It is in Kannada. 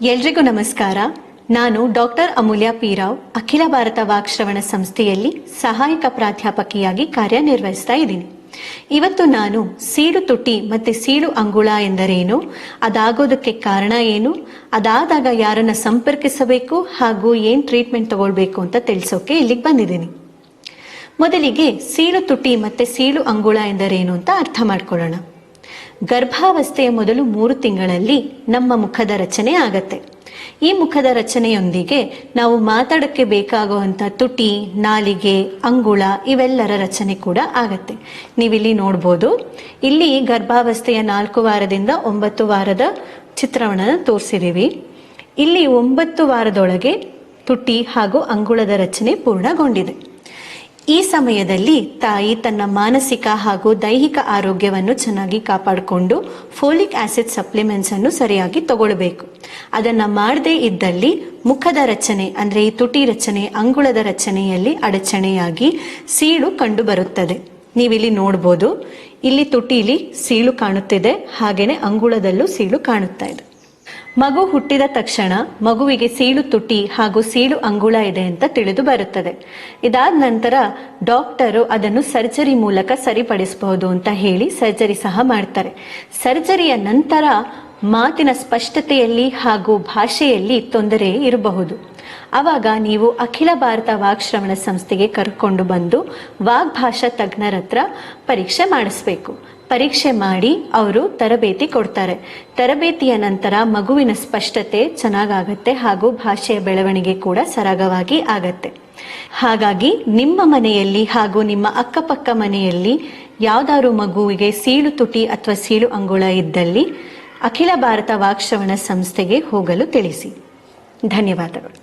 ಎಲ್ರಿಗೂ ನಮಸ್ಕಾರ. ನಾನು ಡಾಕ್ಟರ್ ಅಮೂಲ್ಯ ಪಿ ರಾವ್, ಅಖಿಲ ಭಾರತ ವಾಕ್ಶ್ರವಣ ಸಂಸ್ಥೆಯಲ್ಲಿ ಸಹಾಯಕ ಪ್ರಾಧ್ಯಾಪಕಿಯಾಗಿ ಕಾರ್ಯನಿರ್ವಹಿಸ್ತಾ ಇದ್ದೀನಿ. ಇವತ್ತು ನಾನು ಸೀಳು ತುಟಿ ಮತ್ತೆ ಸೀಳು ಅಂಗುಳ ಎಂದರೇನು, ಅದಾಗೋದಕ್ಕೆ ಕಾರಣ ಏನು, ಅದಾದಾಗ ಯಾರನ್ನ ಸಂಪರ್ಕಿಸಬೇಕು ಹಾಗೂ ಏನ್ ಟ್ರೀಟ್ಮೆಂಟ್ ತಗೊಳ್ಬೇಕು ಅಂತ ತಿಳಿಸೋಕೆ ಇಲ್ಲಿಗೆ ಬಂದಿದ್ದೀನಿ. ಮೊದಲಿಗೆ ಸೀಳು ತುಟಿ ಮತ್ತೆ ಸೀಳು ಅಂಗುಳ ಎಂದರೇನು ಅಂತ ಅರ್ಥ ಮಾಡ್ಕೊಳ್ಳೋಣ. ಗರ್ಭಾವಸ್ಥೆಯ ಮೊದಲು 3 ತಿಂಗಳಲ್ಲಿ ನಮ್ಮ ಮುಖದ ರಚನೆ ಆಗತ್ತೆ. ಈ ಮುಖದ ರಚನೆಯೊಂದಿಗೆ ನಾವು ಮಾತಾಡಕ್ಕೆ ಬೇಕಾಗುವಂತ ತುಟಿ, ನಾಲಿಗೆ, ಅಂಗುಳ ಇವೆಲ್ಲರ ರಚನೆ ಕೂಡ ಆಗತ್ತೆ. ನೀವಿಲ್ಲಿ ನೋಡ್ಬೋದು, ಇಲ್ಲಿ ಗರ್ಭಾವಸ್ಥೆಯ 4 ವಾರದಿಂದ 9 ವಾರದ ಚಿತ್ರಣವನ್ನ ತೋರಿಸಿದೀವಿ. ಇಲ್ಲಿ 9 ವಾರದೊಳಗೆ ತುಟಿ ಹಾಗೂ ಅಂಗುಳದ ರಚನೆ ಪೂರ್ಣಗೊಂಡಿದೆ. ಈ ಸಮಯದಲ್ಲಿ ತಾಯಿ ತನ್ನ ಮಾನಸಿಕ ಹಾಗೂ ದೈಹಿಕ ಆರೋಗ್ಯವನ್ನು ಚೆನ್ನಾಗಿ ಕಾಪಾಡಿಕೊಂಡು ಫೋಲಿಕ್ ಆಸಿಡ್ ಸಪ್ಲಿಮೆಂಟ್ಸ್ ಅನ್ನು ಸರಿಯಾಗಿ ತಗೊಳ್ಬೇಕು. ಅದನ್ನ ಮಾಡದೇ ಇದ್ದಲ್ಲಿ ಮುಖದ ರಚನೆ ಅಂದ್ರೆ ಈ ತುಟಿ ರಚನೆ, ಅಂಗುಳದ ರಚನೆಯಲ್ಲಿ ಅಡಚಣೆಯಾಗಿ ಸೀಳು ಕಂಡು ಬರುತ್ತದೆ. ನೀವಿಲ್ಲಿ ನೋಡ್ಬೋದು, ಇಲ್ಲಿ ತುಟಿಲಿ ಸೀಳು ಕಾಣುತ್ತಿದೆ, ಹಾಗೇನೆ ಅಂಗುಳದಲ್ಲೂ ಸೀಳು ಕಾಣುತ್ತಾ ಇದೆ. ಮಗು ಹುಟ್ಟಿದ ತಕ್ಷಣ ಮಗುವಿಗೆ ಸೀಳು ತುಟಿ ಹಾಗೂ ಸೀಳು ಅಂಗುಳ ಇದೆ ಅಂತ ತಿಳಿದು ಬರುತ್ತದೆ. ಇದಾದ ನಂತರ ಡಾಕ್ಟರು ಅದನ್ನು ಸರ್ಜರಿ ಮೂಲಕ ಸರಿಪಡಿಸಬಹುದು ಅಂತ ಹೇಳಿ ಸರ್ಜರಿ ಸಹ ಮಾಡ್ತಾರೆ. ಸರ್ಜರಿಯ ನಂತರ ಮಾತಿನ ಸ್ಪಷ್ಟತೆಯಲ್ಲಿ ಹಾಗೂ ಭಾಷೆಯಲ್ಲಿ ತೊಂದರೆ ಇರಬಹುದು. ಆವಾಗ ನೀವು ಅಖಿಲ ಭಾರತ ವಾಕ್ಶ್ರವಣ ಸಂಸ್ಥೆಗೆ ಕರ್ಕೊಂಡು ಬಂದು ವಾಗ್ಭಾಷಾ ತಜ್ಞರ ಹತ್ರ ಪರೀಕ್ಷೆ ಮಾಡಿಸ್ಬೇಕು. ಪರೀಕ್ಷೆ ಮಾಡಿ ಅವರು ತರಬೇತಿ ಕೊಡ್ತಾರೆ. ತರಬೇತಿಯ ನಂತರ ಮಗುವಿನ ಸ್ಪಷ್ಟತೆ ಚೆನ್ನಾಗಾಗತ್ತೆ ಹಾಗೂ ಭಾಷೆಯ ಬೆಳವಣಿಗೆ ಕೂಡ ಸರಾಗವಾಗಿ ಆಗತ್ತೆ. ಹಾಗಾಗಿ ನಿಮ್ಮ ಮನೆಯಲ್ಲಿ ಹಾಗೂ ನಿಮ್ಮ ಅಕ್ಕಪಕ್ಕ ಮನೆಯಲ್ಲಿ ಯಾವ್ದಾದ್ರು ಮಗುವಿಗೆ ಸೀಳು ತುಟಿ ಅಥವಾ ಸೀಳು ಅಂಗುಳ ಇದ್ದಲ್ಲಿ ಅಖಿಲ ಭಾರತ ವಾಕ್ಶ್ರವಣ ಸಂಸ್ಥೆಗೆ ಹೋಗಲು ತಿಳಿಸಿ. ಧನ್ಯವಾದಗಳು.